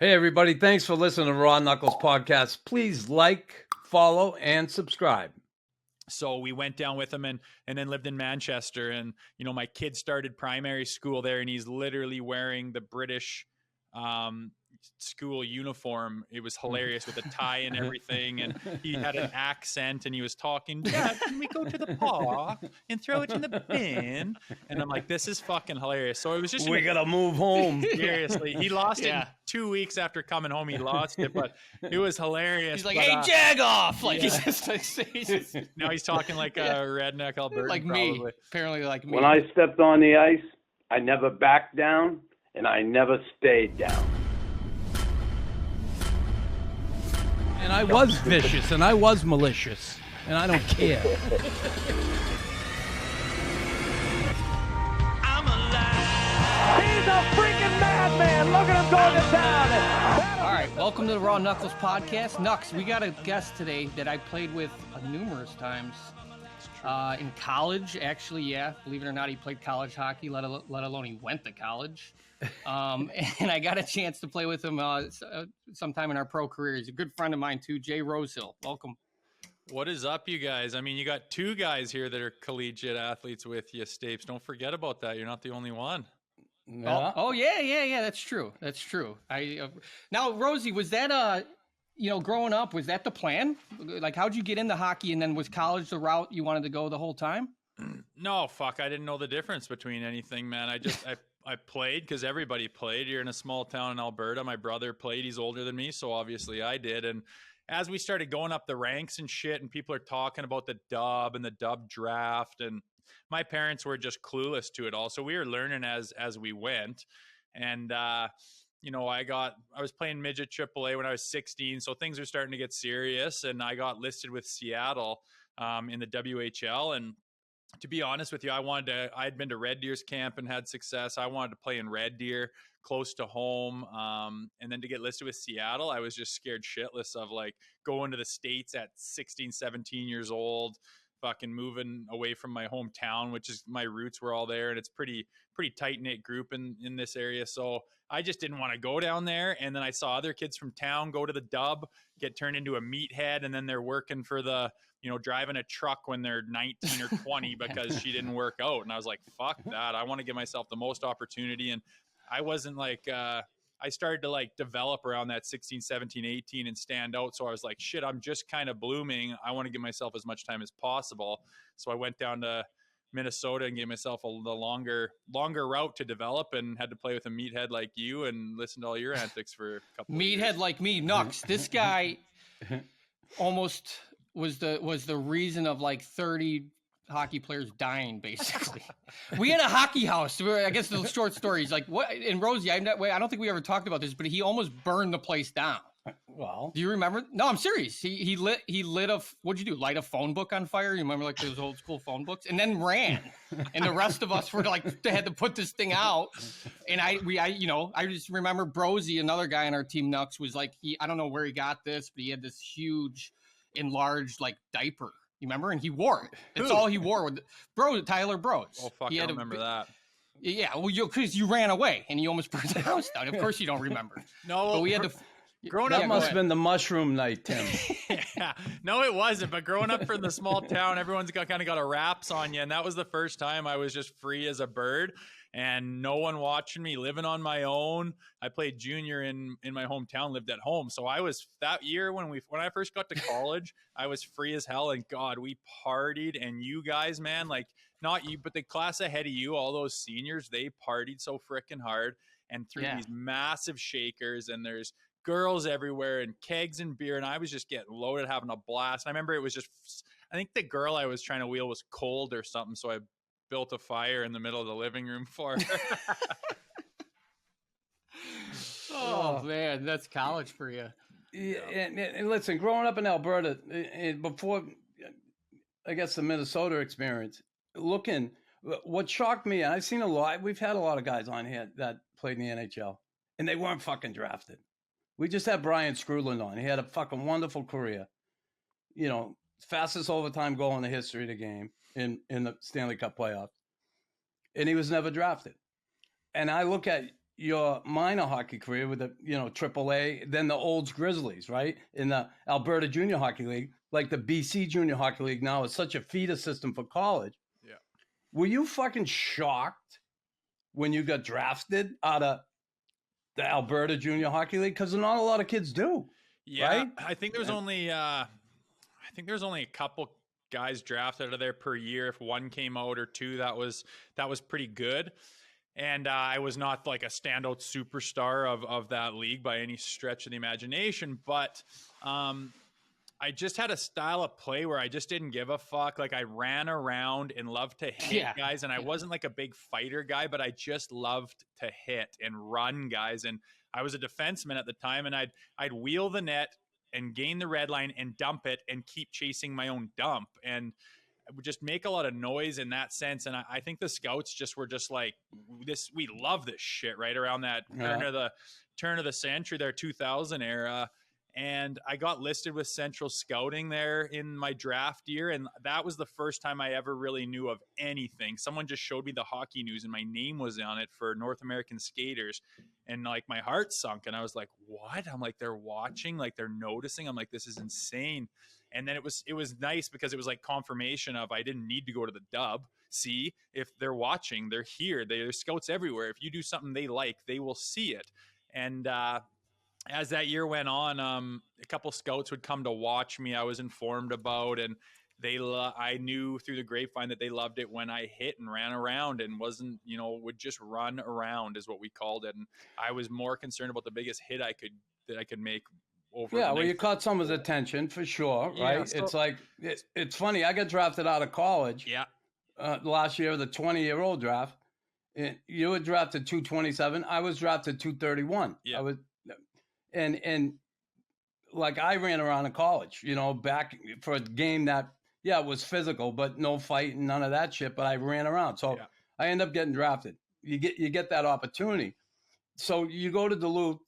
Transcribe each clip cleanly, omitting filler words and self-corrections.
Hey, everybody. Thanks for listening to Raw Knuckles podcast. Please like, follow, and subscribe. So we went down with him and then lived in Manchester. And, you know, my kid started primary school there, and he's literally wearing the British school uniform. It was hilarious with a tie and everything. And he had an accent and he was talking, Dad, can we go to the park and throw it in the bin? And I'm like, this is fucking hilarious. So it was just, we got to move home. Seriously. He lost it in 2 weeks after coming home. He lost it, but it was hilarious. He's like, but, hey, jag off. Like, yeah. he's just now he's talking like a redneck Albertan. like probably. me. Apparently like me. When I stepped on the ice, I never backed down, and I never stayed down. And I was vicious, and I was malicious, and I don't care. I'm alive. He's a freaking madman. Look at him going to town. All right, welcome to the RawKnux podcast. Knux, we got a guest today that I played with numerous times in college. Actually, yeah, believe it or not, he played college hockey, let alone he went to college. And I got a chance to play with him sometime in our pro career. He's a good friend of mine too, Jay Rosehill. Welcome. What is up, you guys? I mean, you got two guys here that are collegiate athletes with you, Stapes. Don't forget about that. You're not the only one. Yeah. Oh yeah. That's true. Now, Rosie, was that growing up, was that the plan? Like, how'd you get into hockey, and then was college the route you wanted to go the whole time? No, fuck. I didn't know the difference between anything, man. I played because everybody played. You're in a small town in Alberta. My brother played. He's older than me, so obviously I did. And as we started going up the ranks and shit, and people are talking about the dub and the dub draft, and my parents were just clueless to it all. So we were learning as we went. And, I was playing midget AAA when I was 16. So things were starting to get serious, and I got listed with Seattle in the WHL. And to be honest with you, I'd been to Red Deer's camp and had success. I wanted to play in Red Deer close to home. And then to get listed with Seattle, I was just scared shitless of like going to the States at 16, 17 years old, fucking moving away from my hometown, which is my roots were all there. And it's pretty tight knit group in this area. So I just didn't want to go down there. And then I saw other kids from town go to the dub, get turned into a meathead. And then they're working for driving a truck when they're 19 or 20 because she didn't work out. And I was like, fuck that. I want to give myself the most opportunity. And I wasn't like, I started to like develop around that 16, 17, 18 and stand out. So I was like, shit, I'm just kind of blooming. I want to give myself as much time as possible. So I went down to Minnesota and gave myself the longer route to develop, and had to play with a meathead like you and listen to all your antics for a couple of years. Meathead like me, Knux. This guy almost was the reason of like 30 hockey players dying, basically. We had a hockey house. I guess the short story is like, what? And Rosie, I don't think we ever talked about this, but he almost burned the place down. Well, do you remember? No, I'm serious. He lit what'd you do? Light a phone book on fire? You remember like those old school phone books? And then ran. And the rest of us were like, they had to put this thing out. And I just remember Brosy, another guy on our team, Knux, was like, I don't know where he got this, but he had this huge enlarged like diaper. You remember? And he wore it. That's all he wore. Tyler Bros. Oh, fuck, I remember that. Yeah, well, because you ran away and you almost burned the house down. Of course you don't remember. No, but we had to... Growing up, that must have been the mushroom night, Tim. Yeah, no, it wasn't. But growing up from the small town, everyone's kind of got a raps on you, and that was the first time I was just free as a bird, and no one watching me, living on my own. I played junior in my hometown, lived at home, so I was that year when I first got to college, I was free as hell, and God, we partied, and you guys, man, like not you, but the class ahead of you, all those seniors, they partied so freaking hard, and through these massive shakers, and there's girls everywhere and kegs and beer, and I was just getting loaded, having a blast. And I remember it was just, I think the girl I was trying to wheel was cold or something, so I built a fire in the middle of the living room for her. Oh man, that's college for you. Yeah, and listen, growing up in Alberta, and before, I guess, the Minnesota experience, what shocked me, and I've seen a lot, we've had a lot of guys on here that played in the NHL, and they weren't fucking drafted. We just had Brian Screwland on. He had a fucking wonderful career. Fastest overtime goal in the history of the game in the Stanley Cup playoffs. And he was never drafted. And I look at your minor hockey career with the, AAA, then the Olds Grizzlies, right? In the Alberta Junior Hockey League, like the BC Junior Hockey League now is such a feeder system for college. Yeah. Were you fucking shocked when you got drafted out of the Alberta Junior Hockey League? Because not a lot of kids do. Yeah, right? I think there's only a couple guys drafted out of there per year. If one came out or two, that was pretty good. And I was not like a standout superstar of that league by any stretch of the imagination, but I just had a style of play where I just didn't give a fuck. Like I ran around and loved to hit guys, and I wasn't like a big fighter guy, but I just loved to hit and run guys. And I was a defenseman at the time, and I'd wheel the net and gain the red line and dump it and keep chasing my own dump. And would just make a lot of noise in that sense. And I think the scouts just were just like, we love this shit right around that turn of the century there, 2000 era. And I got listed with Central Scouting there in my draft year. And that was the first time I ever really knew of anything. Someone just showed me the hockey news and my name was on it for North American skaters. And like my heart sunk and I was like, what? I'm like, they're watching, like they're noticing. I'm like, this is insane. And then it was nice because it was like confirmation of I didn't need to go to the dub. See, if they're watching, they're here. There's scouts everywhere. If you do something they like, they will see it. And as that year went on, a couple scouts would come to watch me. I was informed about, and I knew through the grapevine that they loved it when I hit and ran around and wasn't, would just run around is what we called it. And I was more concerned about the biggest hit that I could make. Well, you caught someone's attention for sure, right? Yeah, so, it's like it's funny. I got drafted out of college. Yeah. Last year, the 20-year-old draft. You were drafted 227. I was drafted 231. Yeah. I was, and like I ran around in college, back for a game that it was physical, but no fight and none of that shit. But I ran around, so I end up getting drafted. You get that opportunity. So you go to Duluth.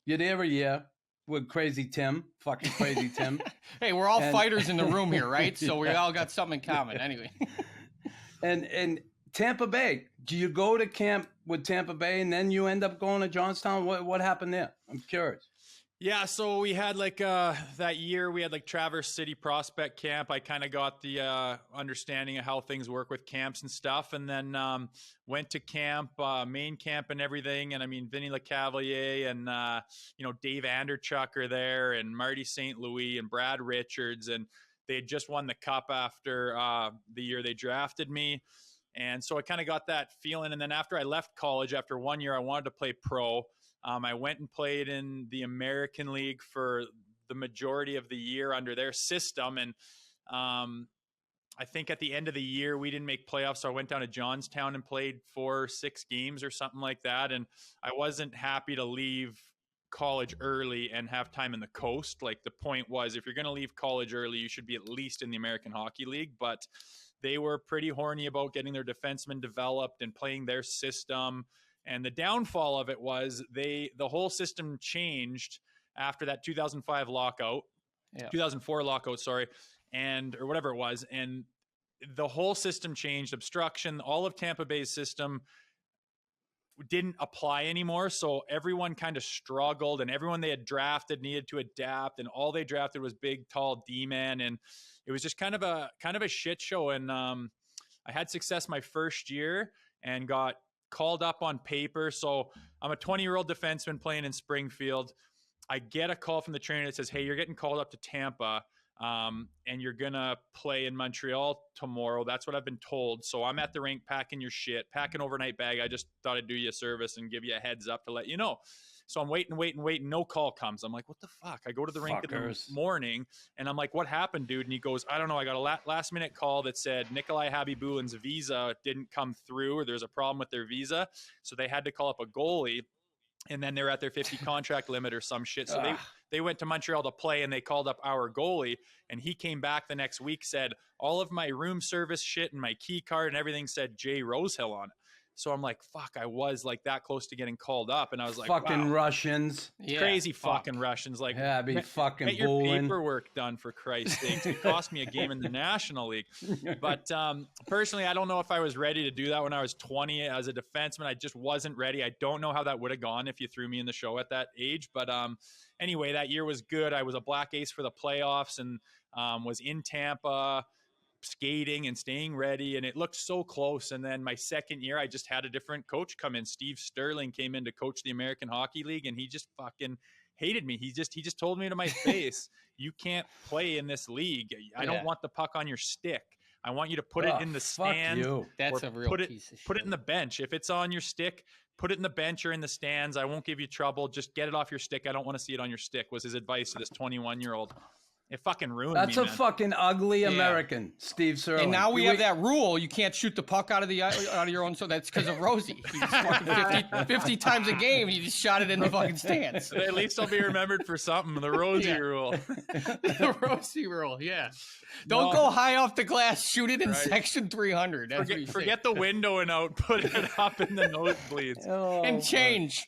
You're there a year. With Crazy Tim, fucking Crazy Tim. Hey, we're all fighters in the room here, right? So we all got something in common anyway. And Tampa Bay, do you go to camp with Tampa Bay and then you end up going to Johnstown? What happened there? I'm curious. Yeah, so we had like that year we had like Traverse City Prospect Camp. I kind of got the understanding of how things work with camps and stuff, and then went to camp, main camp and everything. And I mean, Vinny LeCavalier and Dave Anderchuk are there, and Marty St. Louis and Brad Richards, and they had just won the cup after the year they drafted me. And so I kind of got that feeling. And then after I left college, after 1 year, I wanted to play pro. I went and played in the American League for the majority of the year under their system. And I think at the end of the year, we didn't make playoffs. So I went down to Johnstown and played 4 or 6 games or something like that. And I wasn't happy to leave college early and have time in the coast. Like the point was, if you're going to leave college early, you should be at least in the American Hockey League. But they were pretty horny about getting their defensemen developed and playing their system. And the downfall of it was the whole system changed after that 2005 lockout, 2004 lockout, sorry, or whatever it was. And the whole system changed, obstruction, all of Tampa Bay's system didn't apply anymore. So everyone kind of struggled, and everyone they had drafted needed to adapt. And all they drafted was big, tall D-man. And it was just kind of a shit show. And I had success my first year and got called up on paper. So I'm a 20-year-old defenseman playing in Springfield. I get a call from the trainer that says, hey, you're getting called up to Tampa and you're going to play in Montreal tomorrow. That's what I've been told. So I'm at the rink packing your shit, pack an overnight bag. I just thought I'd do you a service and give you a heads up to let you know. So I'm waiting. No call comes. I'm like, what the fuck? I go to the rink in the morning and I'm like, what happened, dude? And he goes, I don't know. I got a last minute call that said Nikolai Habibulin's visa didn't come through, or there's a problem with their visa. So they had to call up a goalie, and then they're at their 50 contract limit or some shit. So they went to Montreal to play, and they called up our goalie, and he came back the next week, said all of my room service shit and my key card and everything said Jay Rosehill on it. So I'm like, fuck, I was like that close to getting called up. And I was like, fucking wow, Russians. Yeah, crazy fuck. fucking Russians. Like, Yeah, be fucking get your booling. paperwork done, for Christ's sakes. It cost me a game in the National League. But personally, I don't know if I was ready to do that when I was 20 as a defenseman. I just wasn't ready. I don't know how that would have gone if you threw me in the show at that age. But anyway, that year was good. I was a black ace for the playoffs and was in Tampa skating and staying ready, and it looked so close. And then my second year, I just had a different coach come in. Steve Sterling came in to coach the American Hockey League, and he just fucking hated me. He just told me to my face, you can't play in this league. I don't want the puck on your stick. I want you to put it in the stand. That's a real piece of shit. Put it in the bench. If it's on your stick, put it in the bench or in the stands. I won't give you trouble. Just get it off your stick. I don't want to see it on your stick, was his advice to this 21-year-old. It fucking ruined me, That's a man. fucking ugly American, Steve Sterling. And now we have that rule: you can't shoot the puck out of your own. So that's because of Rosie. He just fucking 50 times a game. He just shot it in the fucking stands. At least I'll be remembered for something. The Rosie rule. The Rosie rule. Yeah. Don't go high off the glass. Shoot it in section 300. That's Forget the window and out. Put it up in the nosebleeds. And change.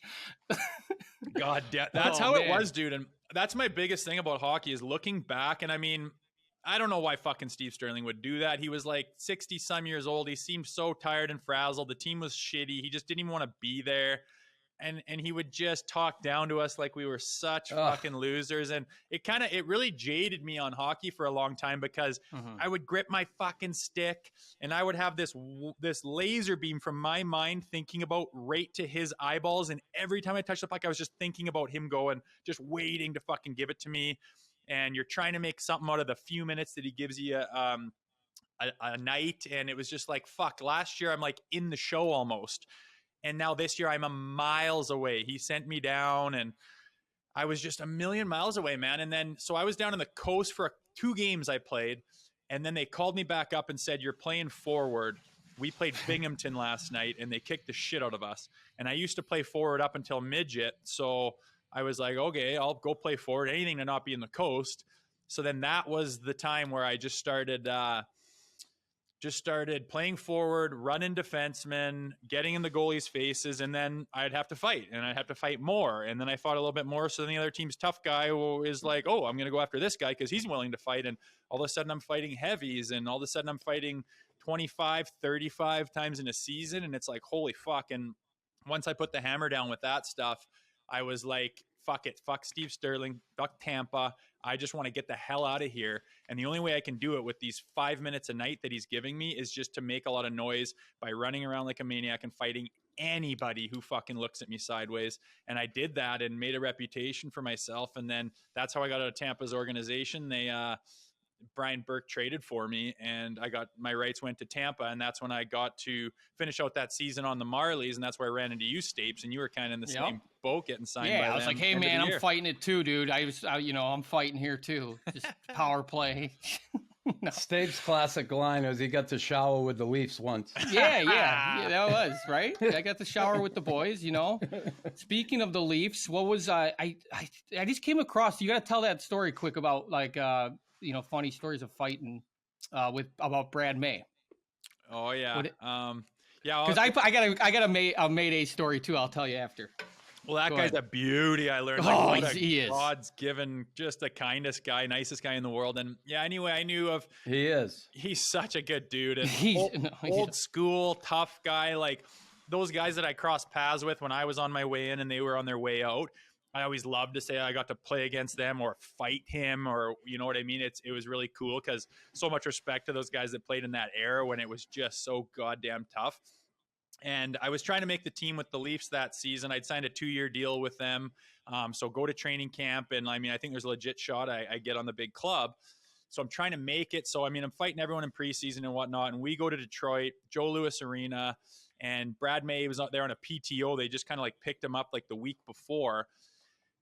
God damn. That's how it was, dude. And that's my biggest thing about hockey is looking back. And I mean, I don't know why fucking Steve Sterling would do that. He was like 60 some years old. He seemed so tired and frazzled. The team was shitty. He just didn't even want to be there. And he would just talk down to us like we were such fucking losers. And it really jaded me on hockey for a long time because I would grip my fucking stick and I would have this laser beam from my mind thinking about right to his eyeballs. And every time I touched the puck, I was just thinking about him going, just waiting to fucking give it to me. And you're trying to make something out of the few minutes that he gives you a night. And it was just like, fuck, last year I'm like in the show almost. And now this year I'm a miles away. He sent me down and I was just a million miles away, man. And then, so I was down in the coast for 2 games I played. And then they called me back up and said, you're playing forward. We played Binghamton last night and they kicked the shit out of us. And I used to play forward up until midget. So I was like, okay, I'll go play forward, anything to not be in the coast. So then that was the time where I just started playing forward, running defensemen, getting in the goalies' faces, and then I'd have to fight, and I'd have to fight more. And then I fought a little bit more, so then the other team's tough guy is like, oh, I'm going to go after this guy because he's willing to fight. And all of a sudden I'm fighting heavies, and all of a sudden I'm fighting 25, 35 times in a season, and it's like, holy fuck. And once I put the hammer down with that stuff, I was like, fuck it, fuck Steve Sterling, fuck Tampa. I just want to get the hell out of here. And the only way I can do it with these 5 minutes a night that he's giving me is just to make a lot of noise by running around like a maniac and fighting anybody who fucking looks at me sideways. And I did that and made a reputation for myself. And then that's how I got out of Tampa's organization. Brian Burke traded for me and I got my rights went to Tampa. And that's when I got to finish out that season on the Marlies. And that's where I ran into you, Stapes, and you were kind of in the same boat getting signed. Yeah, by I was them like, hey man, I'm fighting it too, dude. I'm fighting here too. Just power play. No. Stapes' classic line was he got to shower with the Leafs once. Yeah, that was right. I got to shower with the boys. Speaking of the Leafs, what was I just came across? You got to tell that story quick about like funny stories of fighting about Brad May. Oh yeah, because I got a Mayday story too. I'll tell you after. Well, that guy's a beauty. I learned. He is. God's given, just the kindest guy, nicest guy in the world. And yeah, anyway, I knew of. He's such a good dude and old school, tough guy. Like those guys that I crossed paths with when I was on my way in and they were on their way out. I always loved to say I got to play against them or fight him, or you know what I mean. It was really cool because so much respect to those guys that played in that era when it was just so goddamn tough. And I was trying to make the team with the Leafs that season. I'd signed a 2-year deal with them. So go to training camp. And I mean, I think there's a legit shot I get on the big club. So I'm trying to make it. So, I mean, I'm fighting everyone in preseason and whatnot. And we go to Detroit, Joe Louis Arena, and Brad May was out there on a PTO. They just kind of like picked him up like the week before.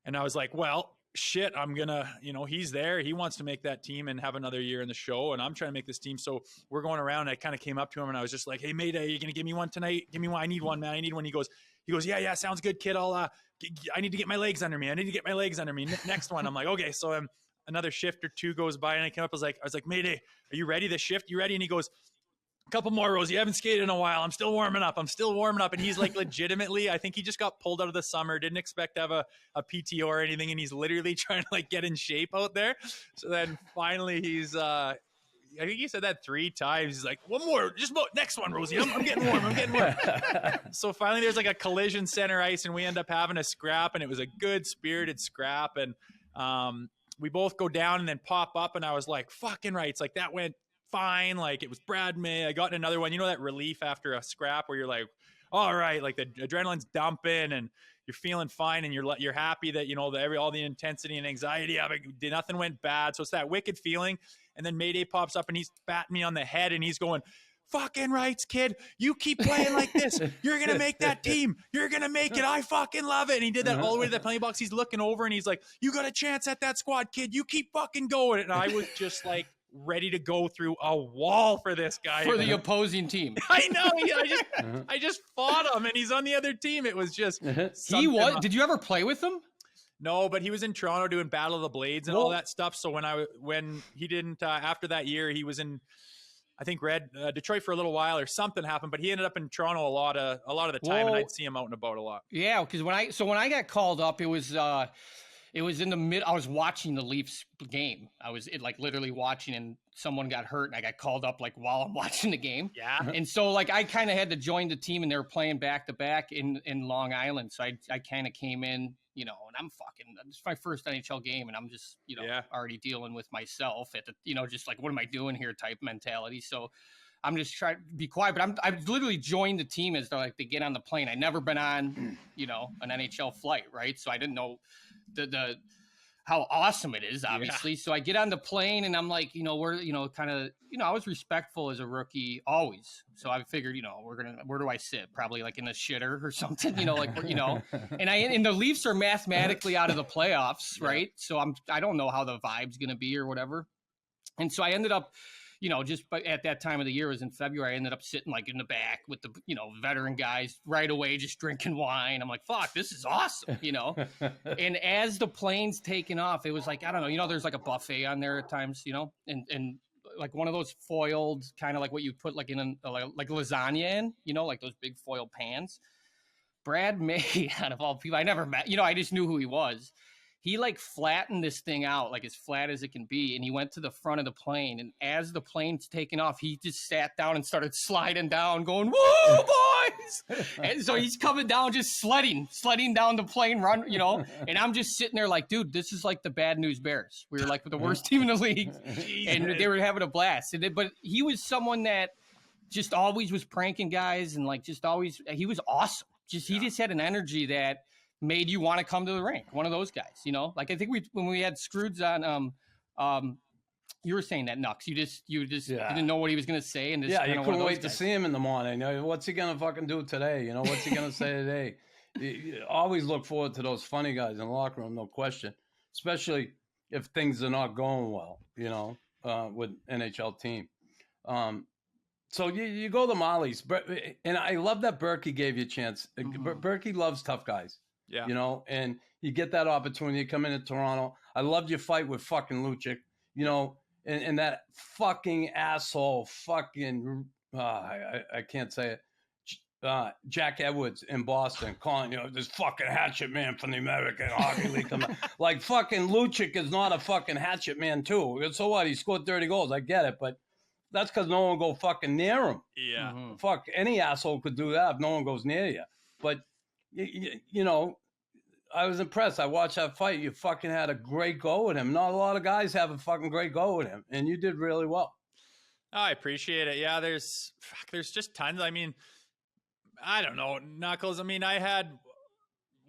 And I was like, well, shit, I'm going to, he's there. He wants to make that team and have another year in the show. And I'm trying to make this team. So we're going around. And I kind of came up to him and I was just like, hey, Mayday, you going to give me one tonight? Give me one. I need one, man. I need one. He goes, yeah, sounds good, kid. I need to get my legs under me. Next one. I'm like, okay. So another shift or two goes by and I came up. I was like, Mayday, are you ready? This shift, you ready? And he goes, couple more, Rosie. You haven't skated in a while. I'm still warming up. And he's like, legitimately, I think he just got pulled out of the summer, didn't expect to have a PTO or anything. And he's literally trying to like get in shape out there. So then finally he's, I think he said that 3 times. He's like, one more, just next one, Rosie. I'm getting warm. So finally there's like a collision center ice and we end up having a scrap, and it was a good spirited scrap. And we both go down and then pop up. And I was like, fucking right. It's like that went fine. Like it was Brad May. I got in another one. You know that relief after a scrap where you're like, all right, like the adrenaline's dumping and you're feeling fine and you're happy that, you know, all the intensity and anxiety of it, nothing went bad. So it's that wicked feeling. And then Mayday pops up and he's batting me on the head and he's going, fucking rights, kid. You keep playing like this. You're going to make that team. You're going to make it. I fucking love it. And he did that all the way to the penalty box. He's looking over and he's like, you got a chance at that squad, kid. You keep fucking going. And I was just like ready to go through a wall for this guy. For the opposing team. I know. I just fought him and he's on the other team. It was just. He was. Did you ever play with him? No, but he was in Toronto doing Battle of the Blades and all that stuff. So when he didn't, after that year, he was in, I think Detroit for a little while or something happened, but he ended up in Toronto a lot of the time, and I'd see him out and about a lot. Yeah, because when I got called up, it was in the mid. I was watching the Leafs game. I was literally watching, and someone got hurt, and I got called up like while I'm watching the game. Yeah, and so like I kind of had to join the team, and they were playing back to back in Long Island, so I kind of came in. You know, and I'm it's my first NHL game, and I'm just, you know, already dealing with myself at the, you know, just like, what am I doing here type mentality. So I'm just trying to be quiet, but I've literally joined the team as they get on the plane. I never been on, you know, an NHL flight, right? So I didn't know the how awesome it is, obviously. Yeah. So I get on the plane and I'm like, you know, we're, you know, kind of, you know, I was respectful as a rookie always. So I figured, you know, where do I sit? Probably like in the shitter or something, you know, like, you know, and the Leafs are mathematically out of the playoffs, right? So I don't know how the vibe's going to be or whatever. And so I ended up, you know, just at that time of the year, it was in February, I ended up sitting like in the back with the, you know, veteran guys right away, just drinking wine. I'm like, fuck, this is awesome, you know? And as the plane's taking off, it was like, I don't know, you know, there's like a buffet on there at times, you know, and like one of those foiled, kind of like what you put like in like lasagna in, you know, like those big foil pans. Brad May, out of all people, I never met, you know, I just knew who he was. He like flattened this thing out like as flat as it can be. And he went to the front of the plane. And as the plane's taking off, he just sat down and started sliding down going, woo, boys. And so he's coming down, just sledding down the plane run, you know, and I'm just sitting there like, dude, this is like the Bad News Bears. We were like the worst team in the league and they were having a blast. But he was someone that just always was pranking guys and like, just always, he was awesome. He just had an energy that made you want to come to the rink. One of those guys, you know, like I think when we had Scrooge on, you were saying that Knux, you just didn't know what he was going to say. And just you couldn't wait to see him in the morning. What's he going to fucking do today? You know, what's he going to say today? You always look forward to those funny guys in the locker room, no question, especially if things are not going well, you know, with NHL team. So you go to Molly's, and I love that Berkey gave you a chance. Mm-hmm. Berkey loves tough guys. Yeah. You know, and you get that opportunity to come into Toronto. I loved your fight with fucking Lucic, you know, and that fucking asshole fucking, I can't say it, Jack Edwards in Boston calling, you know, this fucking hatchet man from the American Hockey League. Like fucking Lucic is not a fucking hatchet man too. So what? He scored 30 goals. I get it, but that's because no one will go fucking near him. Yeah. Mm-hmm. Fuck, any asshole could do that if no one goes near you. But, you know, I was impressed. I watched that fight. You fucking had a great go with him. Not a lot of guys have a fucking great go with him, and you did really well. Oh, I appreciate it. Yeah, there's just tons. I mean, I don't know, Knuckles. I mean, I had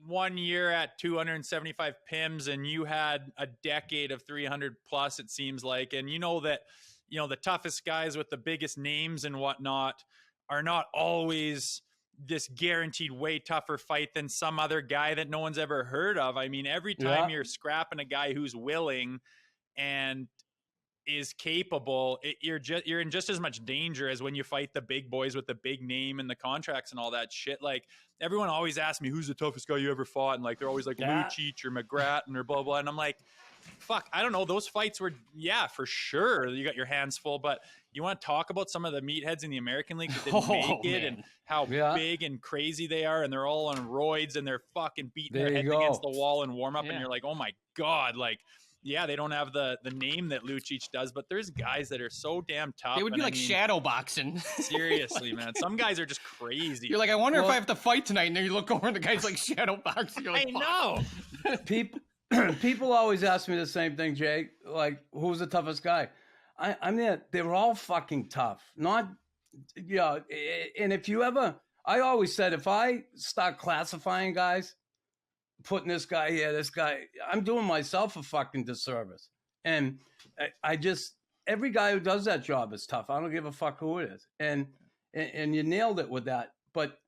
1 year at 275 PIMs, and you had a decade of 300 plus, it seems like. And you know that, you know, the toughest guys with the biggest names and whatnot are not always this guaranteed way tougher fight than some other guy that no one's ever heard of. I mean, every time you're scrapping a guy who's willing and is capable, you're in just as much danger as when you fight the big boys with the big name and the contracts and all that shit. Like, everyone always asks me, who's the toughest guy you ever fought? And like, they're always like Lucic or McGrattan or blah, blah. And I'm like, fuck, I don't know. Those fights were, yeah, for sure. You got your hands full, but you want to talk about some of the meatheads in the American League that didn't make it and how big and crazy they are, and they're all on roids and they're fucking beating their heads against the wall in warm up, and you're like, oh my God, like, yeah, they don't have the name that Lucic does, but there's guys that are so damn tough. They would be like shadow boxing. Seriously, man. Some guys are just crazy. You're like, I wonder if I have to fight tonight, and then you look over and the guy's like shadow boxing. You're like, I know. People always ask me the same thing, Jay. Like, who's the toughest guy? I mean, they were all fucking tough. Not, and if you ever, I always said, if I start classifying guys, putting this guy here, this guy, I'm doing myself a fucking disservice. And I just, every guy who does that job is tough. I don't give a fuck who it is. And you nailed it with that. But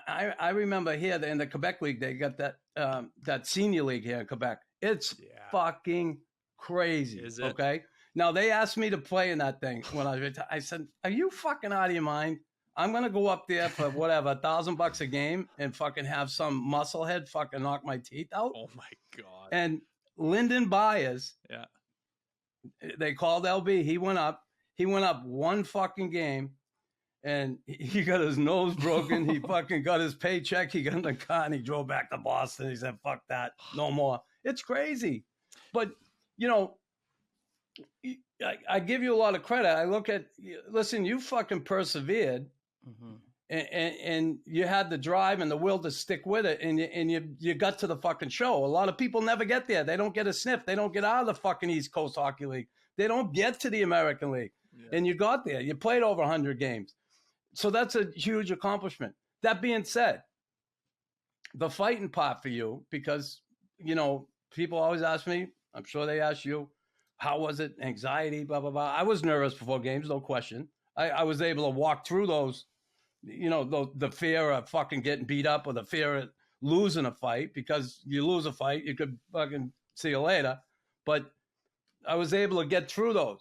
I remember here in the Quebec League, they got that senior league here in Quebec. It's fucking crazy. Is it? Okay. Now they asked me to play in that thing when I said, are you fucking out of your mind? I'm going to go up there for whatever, $1,000 a game and fucking have some musclehead fucking knock my teeth out. Oh my God. And Lyndon Byers, they called LB. He went up one fucking game and he got his nose broken. He fucking got his paycheck. He got in the car and he drove back to Boston. He said, fuck that. No more. It's crazy. But, I give you a lot of credit. I look at, listen, you fucking persevered. Mm-hmm. And you had the drive and the will to stick with it, and you got to the fucking show. A lot of people never get there. They don't get a sniff. They don't get out of the fucking East Coast Hockey League. They don't get to the American League. Yeah. And you got there. You played over 100 games. So that's a huge accomplishment. That being said, the fighting part for you, because, people always ask me, I'm sure they ask you, how was it? Anxiety, blah, blah, blah. I was nervous before games, no question. I was able to walk through those, the fear of fucking getting beat up or the fear of losing a fight, because you lose a fight, you could fucking see you later. But I was able to get through those.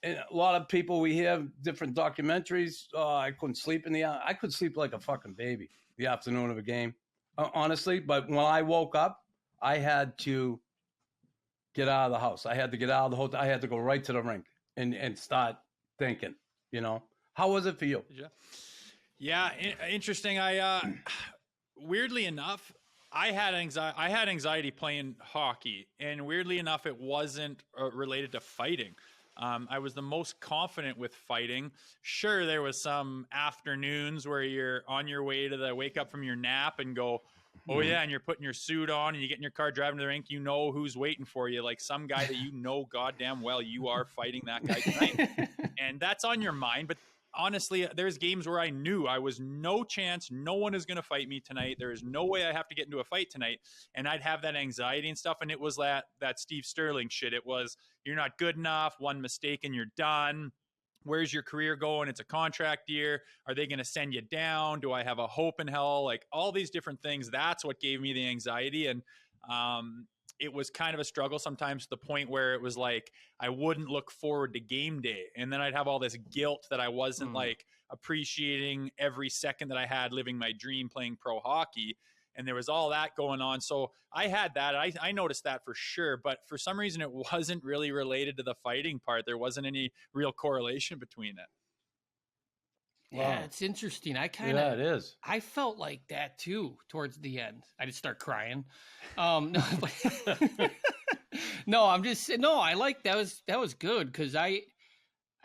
And a lot of people, we hear different documentaries. Oh, I couldn't sleep I could sleep like a fucking baby the afternoon of a game, honestly. But when I woke up, I had to get out of the house. I had to get out of the hotel. I had to go right to the rink and start thinking, How was it for you? Yeah, interesting. Weirdly enough, I had anxiety playing hockey, and weirdly enough, it wasn't related to fighting. I was the most confident with fighting. Sure, there was some afternoons where you're on your way to wake up from your nap and go, oh yeah, and you're putting your suit on and you get in your car driving to the rink, who's waiting for you, like some guy that goddamn well you are fighting that guy tonight. And that's on your mind. But honestly, there's games where I knew I was no chance, no one is going to fight me tonight. There is no way I have to get into a fight tonight. And I'd have that anxiety and stuff. And it was that Steve Sterling shit. It was, you're not good enough, one mistake and you're done. Where's your career going? It's a contract year. Are they going to send you down? Do I have a hope in hell? Like all these different things. That's what gave me the anxiety. And it was kind of a struggle sometimes, to the point where it was like I wouldn't look forward to game day. And then I'd have all this guilt that I wasn't like appreciating every second that I had living my dream playing pro hockey. And there was all that going on. So I had that. I noticed that for sure. But for some reason, it wasn't really related to the fighting part. There wasn't any real correlation between it. Yeah, it's interesting. it is. I felt like that too towards the end. I just start crying. No, I like that was good, because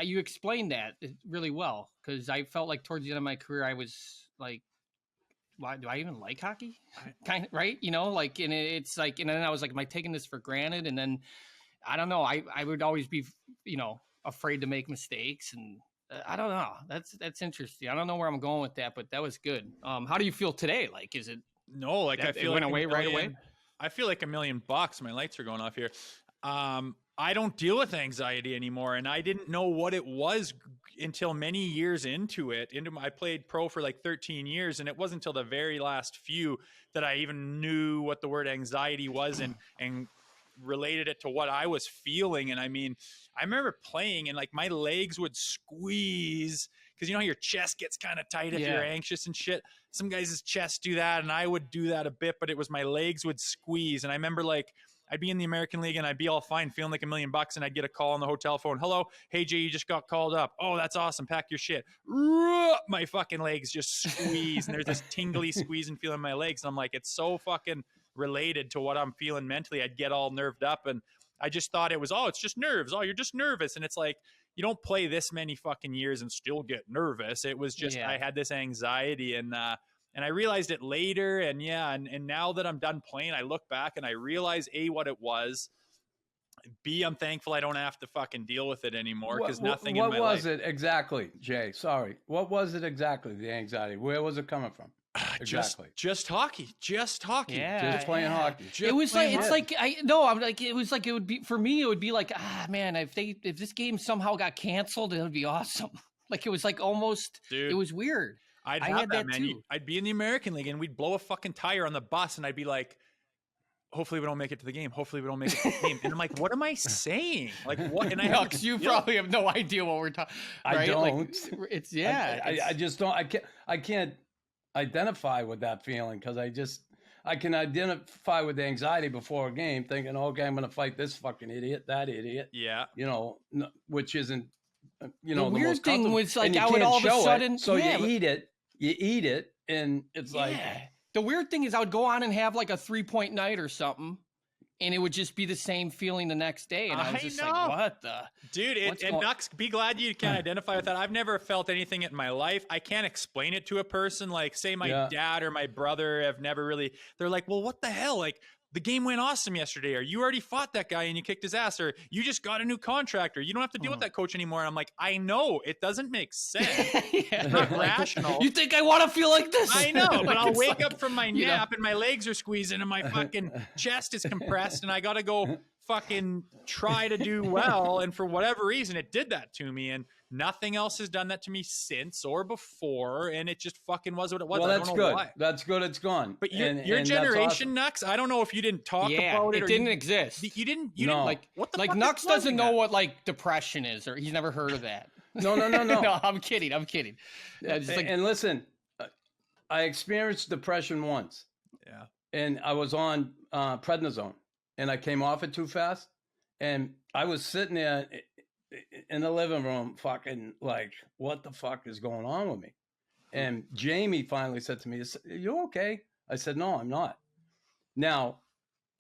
you explained that really well, because I felt like towards the end of my career I was like, why do I even like hockey? Kind of, right? And it's like, and then I was like, am I taking this for granted? And then I don't know. I would always be, afraid to make mistakes, and I don't know. That's interesting. I don't know where I'm going with that, but that was good. How do you feel today? Like, is it? No, like I feel it went away right away. I feel like $1 million. My lights are going off here. I don't deal with anxiety anymore, and I didn't know what it was until many years into it. I played pro for like 13 years, and it wasn't until the very last few that I even knew what the word anxiety was and related it to what I was feeling. And I mean, I remember playing and like my legs would squeeze, because how your chest gets kind of tight if you're anxious and shit. Some guys' chests do that, and I would do that a bit, but it was my legs would squeeze. And I remember like I'd be in the American League and I'd be all fine, feeling like $1 million, and I'd get a call on the hotel phone. Hello, hey Jay, you just got called up. Oh, that's awesome. Pack your shit. My fucking legs just squeeze, and there's this tingly squeezing feeling in my legs. And I'm like, it's so fucking related to what I'm feeling mentally. I'd get all nerved up, and I just thought it was, oh, it's just nerves. Oh, you're just nervous. And it's like, you don't play this many fucking years and still get nervous. It was just, I had this anxiety, and I realized it later. And and now that I'm done playing, I look back and I realize what it was. B, I'm thankful I don't have to fucking deal with it anymore, because nothing in my life. What was it exactly, Jay? Sorry. What was it exactly, the anxiety? Where was it coming from? Exactly. Just hockey. Yeah. Just playing hockey. It was like, it's like, I'm like, it was like, it would be, for me, it would be like, man, if this game somehow got canceled, it would be awesome. Like, it was like almost, dude, it was weird. I had that, man. Too. I'd be in the American League and we'd blow a fucking tire on the bus, and I'd be like, hopefully we don't make it to the game. Hopefully we don't make it to the game. And I'm like, what am I saying? Like, what? And because you probably have no idea what we're talking. Right? I don't. Like, it's I just don't. I can't identify with that feeling, because I can identify with the anxiety before a game, thinking, okay, I'm going to fight this fucking idiot, that idiot. Yeah. Which isn't, the weird thing was like, I would all of a sudden, you eat it, and it's like. The weird thing is, I would go on and have like a 3-point night or something, and it would just be the same feeling the next day. And I was just like, what the? Dude, and Knux, be glad you can identify with that. I've never felt anything in my life. I can't explain it to a person. Like, say my dad or my brother have never really, they're like, well, what the hell? Like, the game went awesome yesterday, or you already fought that guy and you kicked his ass, or you just got a new contract, or you don't have to deal with that coach anymore. And I'm like, I know it doesn't make sense. It's not rational. You think I want to feel like this? I know, but I'll wake up from my nap and my legs are squeezing and my fucking chest is compressed, and I got to go fucking try to do well. And for whatever reason, it did that to me, and nothing else has done that to me since or before, and it just fucking was what it was. Well, that's good. Why. That's good. It's gone. But your generation, Knux, I don't know if you didn't talk about it. It didn't exist. You didn't like, what the like, fuck Knux doesn't know what like depression is, or he's never heard of that. No. No, I'm kidding. And listen, I experienced depression once. Yeah. And I was on prednisone, and I came off it too fast, and I was sitting there in the living room fucking like, what the fuck is going on with me? And Jamie finally said to me, are you okay? I said, no, I'm not. Now,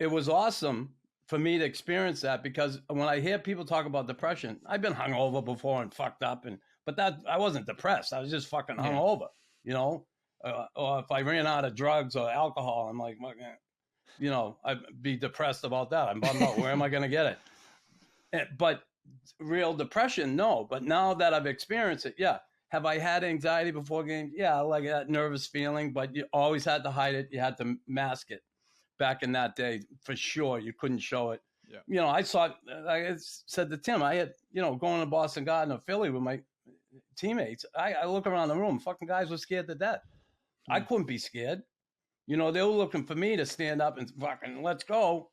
it was awesome for me to experience that, because when I hear people talk about depression, I've been hungover before and fucked up, but that I wasn't depressed. I was just fucking hungover, or if I ran out of drugs or alcohol, I'm like, I'd be depressed about that. I'm bummed out. Where am I going to get it? But real depression, no. But now that I've experienced it, have I had anxiety before games? Yeah, like that nervous feeling, but you always had to hide it. You had to mask it. Back in that day, for sure, you couldn't show it. Yeah. I saw, like I said to Tim, I had, going to Boston Garden or Philly with my teammates. I look around the room, fucking guys were scared to death. I couldn't be scared. They were looking for me to stand up and fucking, let's go,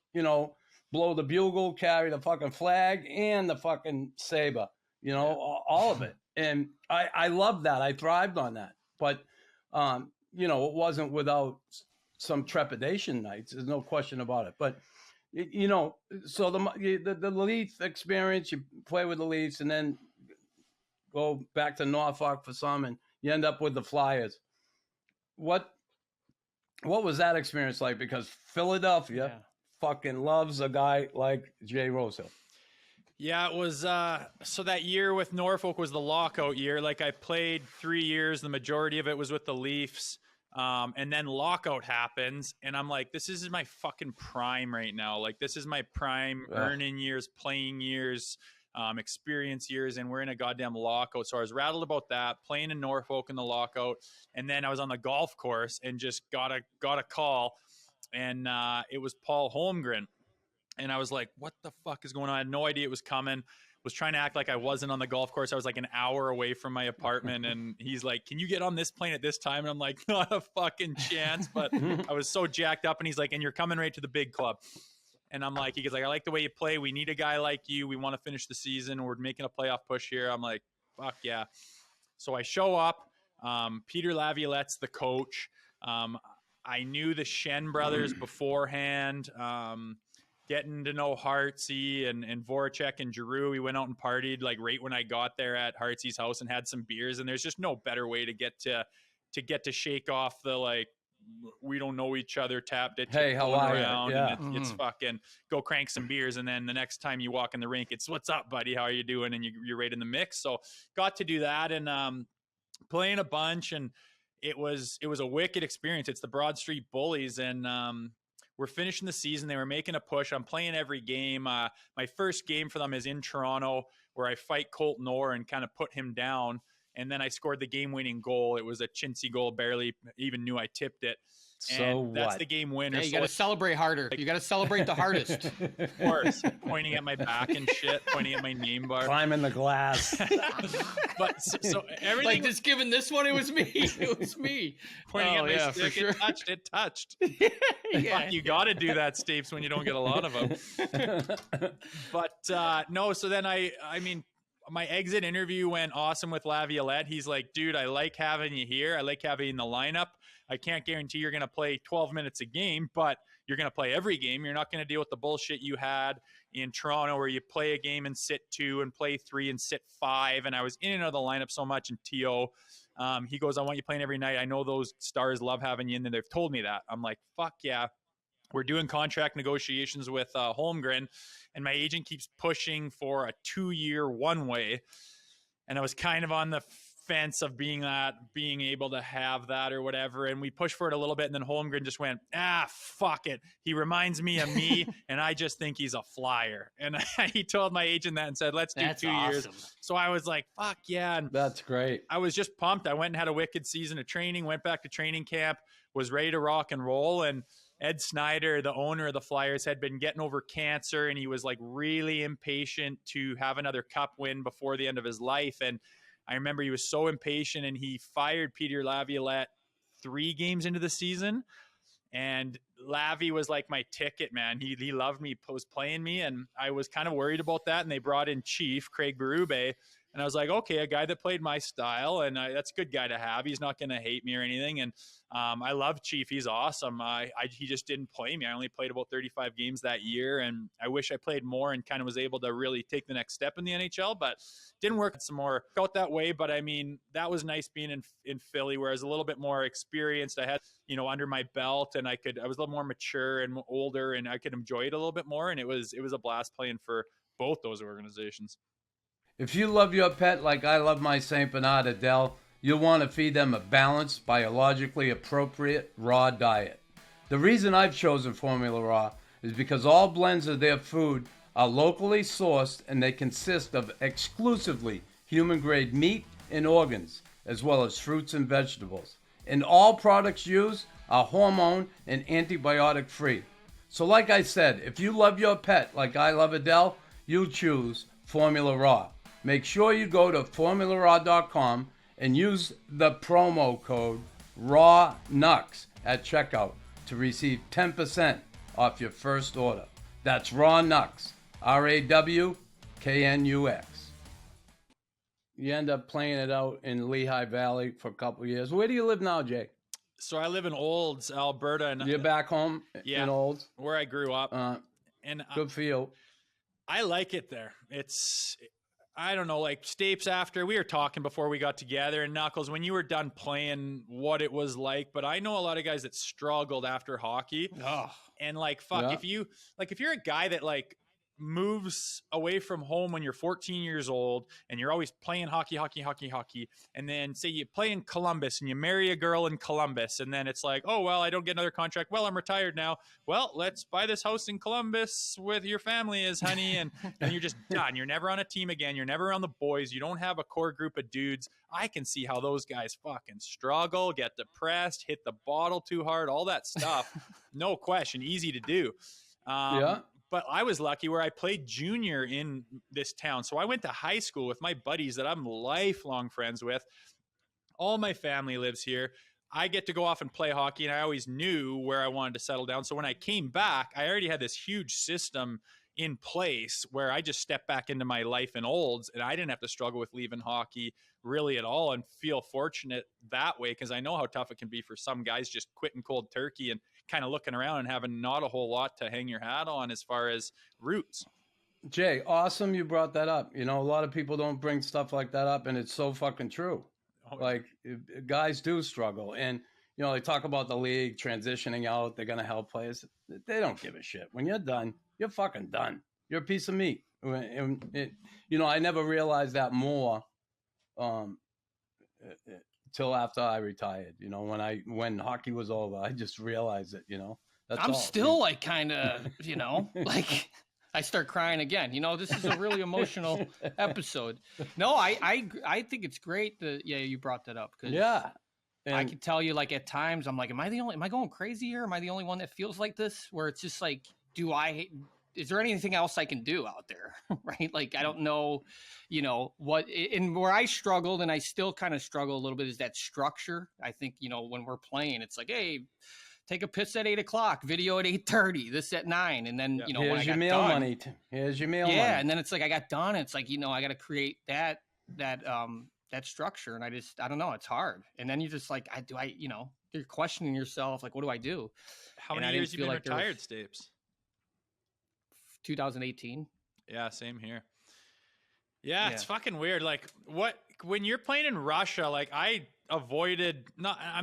blow the bugle, carry the fucking flag and the fucking saber, all of it. And I loved that. I thrived on that. But, it wasn't without some trepidation nights. There's no question about it. But, so the Leafs experience, you play with the Leafs and then go back to Norfolk for some, and you end up with the Flyers. What was that experience like? Because Philadelphia fucking loves a guy like Jay Rosehill. Yeah, it was so that year with Norfolk was the lockout year. Like, I played 3 years, the majority of it was with the Leafs. And then lockout happens, and I'm like, this is my fucking prime right now. Like, this is my prime earning years, playing years, experience years, and we're in a goddamn lockout. So I was rattled about that, playing in Norfolk in the lockout. And then I was on the golf course and just got a call, and it was Paul Holmgren. And I was like, what the fuck is going on? I had no idea it was coming. Was trying to act like I wasn't on the golf course. I was like an hour away from my apartment, and he's like, can you get on this plane at this time? And I'm like, not a fucking chance. But I was so jacked up, and he's like, and you're coming right to the big club. And I'm like, he goes like, I like the way you play. We need a guy like you. We want to finish the season. We're making a playoff push here. I'm like, fuck yeah. So I show up. Peter Laviolette's the coach. I knew the Shen brothers beforehand. getting to know Hartsey and Voracek and Giroux. We went out and partied like right when I got there at Hartsey's house and had some beers. And there's just no better way to get to shake off the like, we don't know each other, tapped it. Hey, how are you? Yeah. And it's fucking go crank some beers. And then the next time you walk in the rink, it's what's up, buddy? How are you doing? And you're right in the mix. So got to do that and playing a bunch. And it was a wicked experience. It's the Broad Street Bullies. And we're finishing the season. They were making a push. I'm playing every game. My first game for them is in Toronto where I fight Colton Orr and kind of put him down. And then I scored the game-winning goal. It was a chintzy goal, barely even knew I tipped it. And that's the game winner. Yeah, you got to celebrate harder. You got to celebrate the hardest. Of course, pointing at my back and shit, pointing at my name bar. Climbing the glass. But so everything. Like just giving this one, it was me. It was me. Pointing at my stick, for sure. It touched. Yeah. Fuck, you got to do that, Stapes, when you don't get a lot of them. But no, so then I mean, my exit interview went awesome with Laviolette. He's like, dude, I like having you here. I like having you in the lineup. I can't guarantee you're going to play 12 minutes a game, but you're going to play every game. You're not going to deal with the bullshit you had in Toronto where you play a game and sit 2 and play 3 and sit 5. And I was in and out of the lineup so much in TO. He goes, I want you playing every night. I know those stars love having you in there. They've told me that. I'm like, fuck yeah. We're doing contract negotiations with Holmgren, and my agent keeps pushing for a 2-year one-way. And I was kind of on the fence of being able to have that or whatever. And we pushed for it a little bit, and then Holmgren just went, fuck it. He reminds me of me, and I just think he's a flyer. And he told my agent that and said, let's do That's 2 years. awesome. So I was like, fuck yeah. And That's great. I was just pumped. I went and had a wicked season of training, went back to training camp, was ready to rock and roll. And Ed Snyder, the owner of the Flyers, had been getting over cancer, and he was like really impatient to have another cup win before the end of his life. And I remember he was so impatient, and he fired Peter Laviolette 3 games into the season. And Lavi was like my ticket, man. He loved me, was playing me, and I was kind of worried about that. And they brought in Chief Craig Berube, and I was like, okay, a guy that played my style, and that's a good guy to have. He's not going to hate me or anything. And I love Chief. He's awesome. He just didn't play me. I only played about 35 games that year, and I wish I played more and kind of was able to really take the next step in the NHL, but didn't work some more out that way. But I mean, that was nice being in Philly, where I was a little bit more experienced. I had, under my belt, and I was a little more mature and older, and I could enjoy it a little bit more. And it was a blast playing for both those organizations. If you love your pet like I love my St. Bernard Adele, you'll want to feed them a balanced, biologically appropriate raw diet. The reason I've chosen Formula Raw is because all blends of their food are locally sourced, and they consist of exclusively human-grade meat and organs, as well as fruits and vegetables. And all products used are hormone and antibiotic free. So like I said, if you love your pet like I love Adele, you'll choose Formula Raw. Make sure you go to formularaw.com and use the promo code RawKnux at checkout to receive 10% off your first order. That's RawKnux, RawKnux. You end up playing it out in Lehigh Valley for a couple of years. Where do you live now, Jake? So I live in Olds, Alberta. And you're back home in Olds? Where I grew up. And good for you. I like it there. I don't know, like Stapes, after we were talking before we got together, and Knuckles, when you were done playing, what it was like. But I know a lot of guys that struggled after hockey. Oh. And like, fuck, if you're a guy that like moves away from home when you're 14 years old and you're always playing hockey, and then say you play in Columbus and you marry a girl in Columbus, and then it's like, oh, well, I don't get another contract. Well, I'm retired now. Well, let's buy this house in Columbus with your family as honey, and you're just done. You're never on a team again. You're never around the boys. You don't have a core group of dudes. I can see how those guys fucking struggle, get depressed, hit the bottle too hard, all that stuff. No question. Easy to do. But I was lucky where I played junior in this town. So I went to high school with my buddies that I'm lifelong friends with. All my family lives here. I get to go off and play hockey, and I always knew where I wanted to settle down. So when I came back, I already had this huge system in place where I just stepped back into my life in Olds, and I didn't have to struggle with leaving hockey really at all, and feel fortunate that way, because I know how tough it can be for some guys just quitting cold turkey and kind of looking around and having not a whole lot to hang your hat on as far as roots. Jay, awesome you brought that up. A lot of people don't bring stuff like that up, and it's so fucking true. Like, guys do struggle, and they talk about the league transitioning out. They're going to help players. They don't give a shit. When you're done, you're fucking done. You're a piece of meat. And I never realized that more till after I retired. When hockey was over, I just realized it. That's I'm all. still like kind of, like I start crying again. This is a really emotional episode. No, I think it's great that you brought that up, because I can tell you, like, at times I'm like, am I going crazy here? Am I the only one that feels like this? Where it's just like, is there anything else I can do out there? Right? Like, I don't know, what, and where I struggled, and I still kind of struggle a little bit, is that structure. I think, when we're playing, it's like, hey, take a piss at 8:00, video at 8:30, this at 9. And then, here's when I your got meal done, money. Here's your meal money. Yeah. And then it's like, I got done. And it's like, I got to create that structure. And I don't know, it's hard. And then you just like, you're questioning yourself. Like, what do I do? How many years you been retired, Stapes? 2018. Yeah, same here. Yeah, it's fucking weird. Like, when you're playing in Russia, like, I'm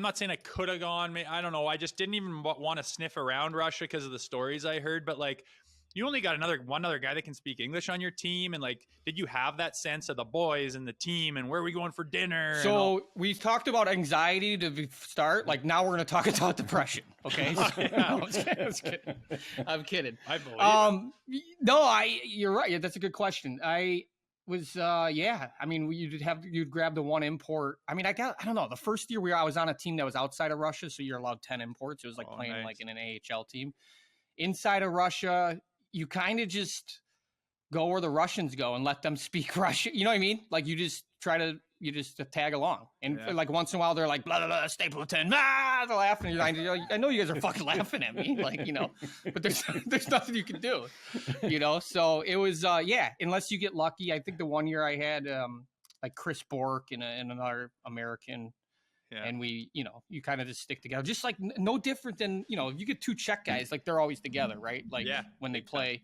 not saying I could have gone. I don't know. I just didn't even want to sniff around Russia because of the stories I heard. But like, you only got one other guy that can speak English on your team. And like, did you have that sense of the boys and the team and where are we going for dinner? So we talked about anxiety to start. Like, now we're going to talk about depression. Okay. I'm kidding. I believe it. No, you're right. That's a good question. I was, I mean, you'd grab the one import. I mean, I don't know. The first year I was on a team that was outside of Russia. So you're allowed 10 imports. It was like playing like in an AHL team. Inside of Russia, you kind of just go where the Russians go and let them speak Russian. You know what I mean? Like, you just tag along. And like, once in a while, they're like, blah, blah, blah, Stapleton, ah, they're laughing. I know you guys are fucking laughing at me. Like, but there's nothing you can do, So it was, unless you get lucky. I think the one year I had, like Chris Bork and another American. Yeah. And we, you kind of just stick together, just like no different than, if you get two Czech guys, like they're always together, right? Like when they play.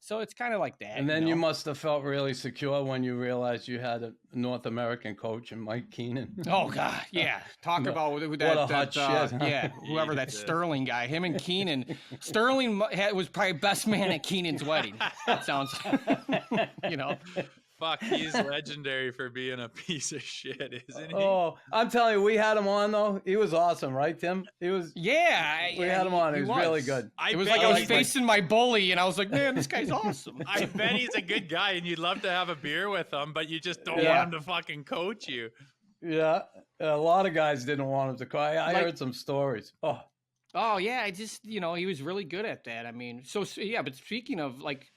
So it's kind of like that. And then you must have felt really secure when you realized you had a North American coach in Mike Keenan. Oh God. Yeah. Talk about that. What a hot shit. Yeah. Whoever that Sterling guy, him and Keenan. Sterling was probably best man at Keenan's wedding. That sounds, Fuck, he's legendary for being a piece of shit, isn't he? Oh, I'm telling you, we had him on though. He was awesome, right, Tim? He was. Yeah, we had him on. He was really good. It was like I was facing my bully, and I was like, man, this guy's awesome. I bet he's a good guy, and you'd love to have a beer with him, but you just don't want him to fucking coach you. Yeah, a lot of guys didn't want him to coach. I heard some stories. Oh yeah, I just he was really good at that. I mean, but speaking of like.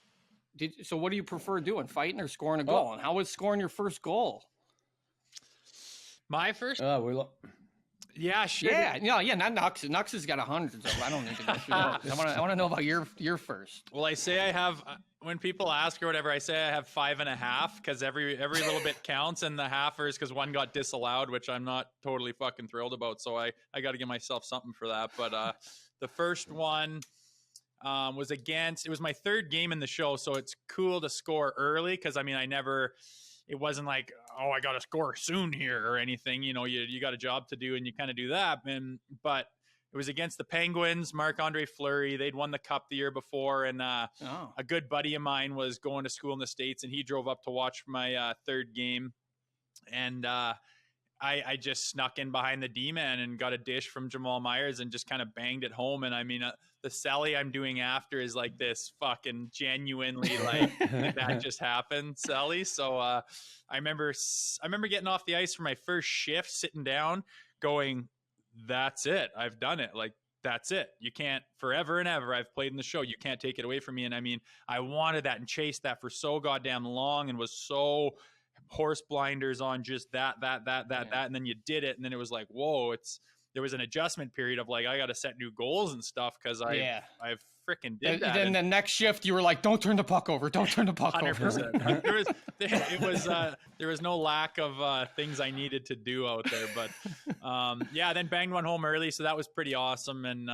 So what do you prefer doing, fighting or scoring a goal? And how was scoring your first goal? My first? Not Knux. Knux has got hundreds of. I don't need to go through those. I want to know about your first. Well, I say I have. When people ask or whatever, I say I have 5.5 because every little bit counts, and the halfers because one got disallowed, which I'm not totally fucking thrilled about. So I got to give myself something for that. But the first one. It was my third game in the show, so it's cool to score early because it wasn't like, I got to score soon here or anything. You got a job to do and you kind of do that. But it was against the Penguins, Marc-Andre Fleury. They'd won the cup the year before, and a good buddy of mine was going to school in the States, and he drove up to watch my third game. And I just snuck in behind the D-man and got a dish from Jamal Myers and just kind of banged it home. And the celly I'm doing after is like this fucking genuinely like that just happened celly. So I remember getting off the ice for my first shift, sitting down going, that's it. I've done it. Like, that's it. You can't forever and ever. I've played in the show. You can't take it away from me. And I wanted that and chased that for so goddamn long and was so horse blinders on just that. And then you did it. And then it was like, whoa, there was an adjustment period of like, I got to set new goals and stuff. Cause I've freaking did that. Then the next shift you were like, don't turn the puck over. Don't turn the puck 100%. over. There was no lack of things I needed to do out there, but then banged one home early. So that was pretty awesome. And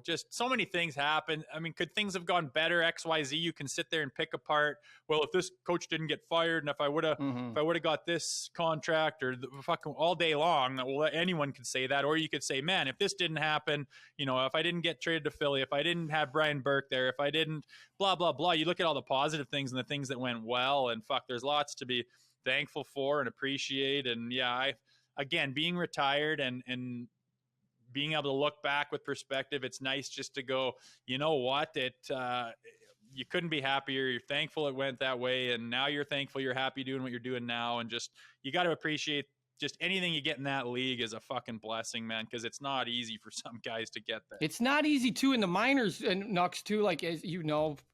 just so many things happen. I mean, could things have gone better? XYZ, you can sit there and pick apart. Well, if this coach didn't get fired, and if I would have got this contract, or fucking all day long, well, anyone could say that. Or you could say, man, if this didn't happen, if I didn't get traded to Philly, if I didn't have Brian Burke there, if I didn't blah, blah, blah. You look at all the positive things and the things that went well, and there's lots to be thankful for and appreciate. And yeah, again, being retired and being able to look back with perspective, it's nice just to go, you know what, you couldn't be happier. You're thankful it went that way. And now you're thankful you're happy doing what you're doing now. And just, you got to appreciate just anything you get in that league is a fucking blessing, man. Cause it's not easy for some guys to get there. It's not easy too in the minors and Knux too. Like, as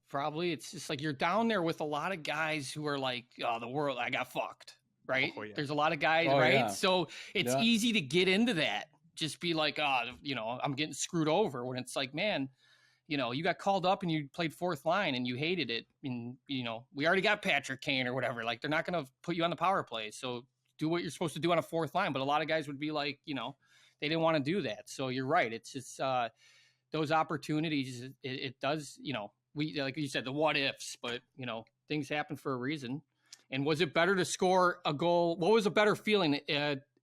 probably it's just like, you're down there with a lot of guys who are like, oh, the world, I got fucked. Right. Oh, yeah. There's a lot of guys, right? Yeah. So it's easy to get into that. Just be like, I'm getting screwed over, when it's like, man, you got called up and you played fourth line and you hated it. And, we already got Patrick Kane or whatever. Like, they're not going to put you on the power play. So do what you're supposed to do on a fourth line. But a lot of guys would be like, they didn't want to do that. So you're right. It's just those opportunities. It does, we, like you said, the what ifs, but, things happen for a reason. And was it better to score a goal? What was a better feeling?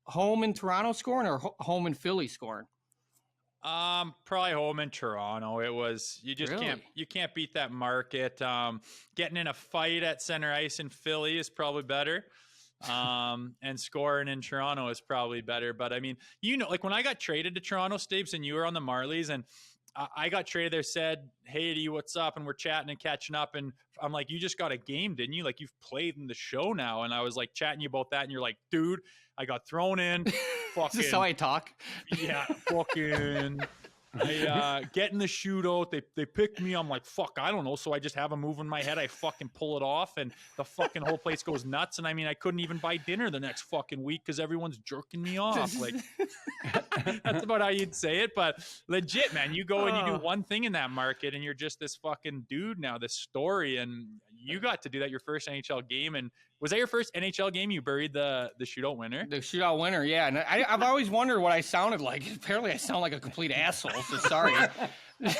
Home in Toronto scoring or home in Philly scoring? Probably home in Toronto. It was, you just can't beat that market. Getting in a fight at center ice in Philly is probably better. And scoring in Toronto is probably better. But I mean, like when I got traded to Toronto, Stapes, and you were on the Marlies, and I got traded there, said, hey, Eddie, what's up? And we're chatting and catching up. And I'm like, you just got a game, didn't you? Like, you've played in the show now. And I was like chatting you about that. And you're like, dude, I got thrown in. Fucking, is this how I talk? Yeah, fucking. I get in the shootout. They pick me. I'm like, fuck, I don't know. So I just have a move in my head. I fucking pull it off, and the fucking whole place goes nuts. And I mean, I couldn't even buy dinner the next fucking week because everyone's jerking me off. Like, that's about how you'd say it. But legit, man, you go and you do one thing in that market, and you're just this fucking dude now, this story. And you got to do that your first NHL game. And was that your first NHL game? You buried the shootout winner? The shootout winner, yeah. And I've always wondered what I sounded like. Apparently, I sound like a complete asshole. So sorry,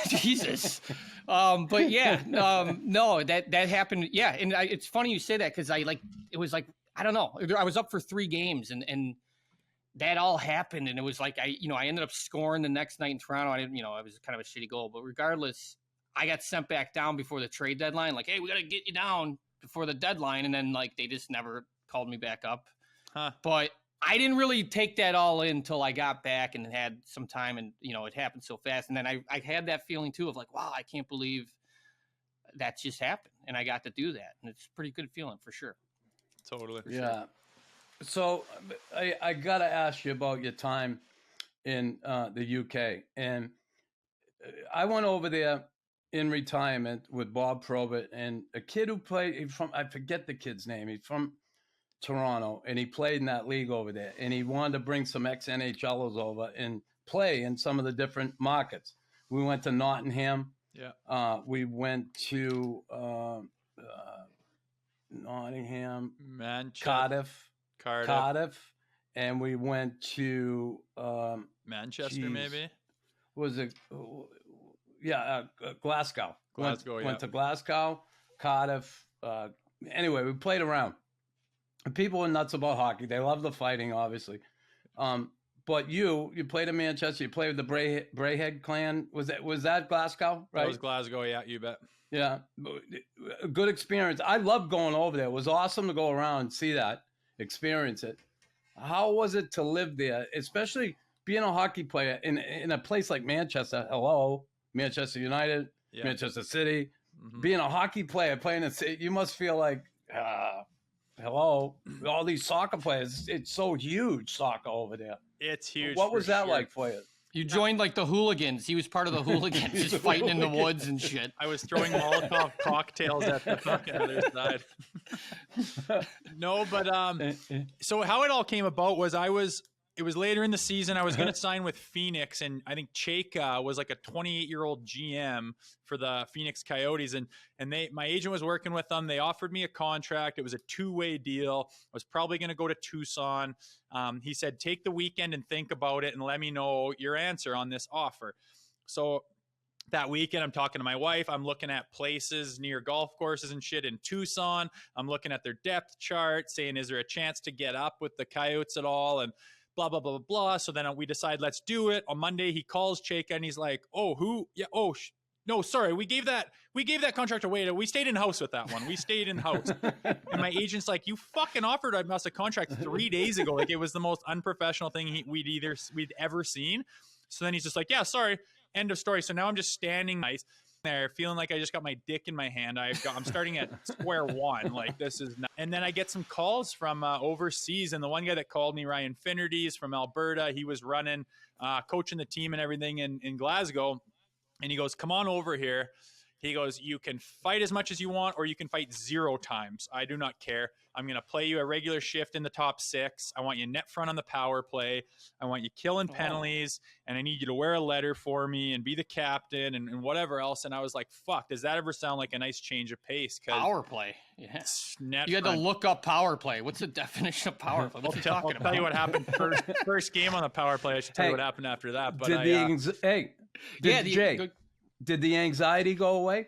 Jesus. But yeah, no, that happened. Yeah, and it's funny you say that because it was like, I don't know. I was up for 3 games, and that all happened, and it was like I ended up scoring the next night in Toronto. I didn't, it was kind of a shitty goal, but regardless, I got sent back down before the trade deadline. Like, hey, we got to get you down before the deadline, and then like they just never called me back up. But I didn't really take that all in until I got back and had some time, and it happened so fast. And then I had that feeling too of like, wow, I can't believe that just happened, and I got to do that, and it's a pretty good feeling for sure. Totally. For yeah. Sure. So I gotta ask you about your time in the UK, and I went over there in retirement with Bob Probert and a kid who played I forget the kid's name. He's from Toronto, and he played in that league over there, and he wanted to bring some ex-NHLers over and play in some of the different markets. We went to Nottingham. Yeah. We went to Nottingham, Manchester, Cardiff, and we went to Manchester, maybe. Was it? Yeah, Glasgow. Went to Glasgow, Cardiff. Anyway, we played around. People are nuts about hockey. They love the fighting, obviously. But you played in Manchester. You played with the Braehead clan. Was that Glasgow? Right. That was Glasgow. Yeah, you bet. Yeah, a good experience. I loved going over there. It was awesome to go around and see that, experience it. How was it to live there, especially being a hockey player in a place like Manchester? Hello, Manchester United, yeah. Manchester City. Mm-hmm. Being a hockey player playing in city, you must feel like, hello, all these soccer players. It's so huge, soccer over there. It's huge. What was that like for you? You joined like the hooligans. He was part of the hooligans, just fighting in the woods and shit. I was throwing Molotov cocktails at the fucking other side. No, but so how it all came about was it was later in the season. I was going to sign with Phoenix, and I think Chayka was like a 28-year-old GM for the Phoenix Coyotes, and my agent was working with them. They offered me a contract. It was a 2-way deal. I was probably going to go to Tucson. He said, take the weekend and think about it and let me know your answer on this offer. So that weekend, I'm talking to my wife. I'm looking at places near golf courses and shit in Tucson. I'm looking at their depth chart, saying, is there a chance to get up with the Coyotes at all? And blah, blah, blah, blah, blah. So then we decide, let's do it. On Monday, he calls Chayka and he's like, oh, who? Yeah. Oh, no, sorry. We gave that contract away. We stayed in house with that one. We stayed in house. And my agent's like, you fucking offered us a contract 3 days ago. Like, it was the most unprofessional thing we'd ever seen. So then he's just like, yeah, sorry. End of story. So now I'm just standing nice there, feeling like I just got my dick in my hand. I'm starting at square one. Like, this is not. And then I get some calls from overseas. And the one guy that called me, Ryan Finnerty, is from Alberta. He was running, coaching the team and everything in Glasgow. And he goes, come on over here. He goes, you can fight as much as you want, or you can fight 0 times. I do not care. I'm going to play you a regular shift in the top 6. I want you net front on the power play. I want you killing penalties, and I need you to wear a letter for me and be the captain and whatever else. And I was like, fuck, does that ever sound like a nice change of pace? Power play. Yeah. Net you had front. to look up power play. What's the definition of power play? What's he talking about? I'll tell you what happened first game on the power play. I should tell you what happened after that. But did the anxiety go away?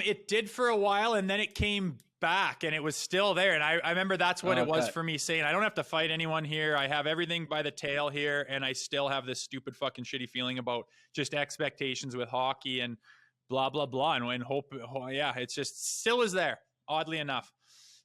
It did for a while, and then it came back, and it was still there. And I remember that's what it was for me, saying, I don't have to fight anyone here. I have everything by the tail here, and I still have this stupid fucking shitty feeling about just expectations with hockey and blah, blah, blah. And hope, it's just still is there, oddly enough.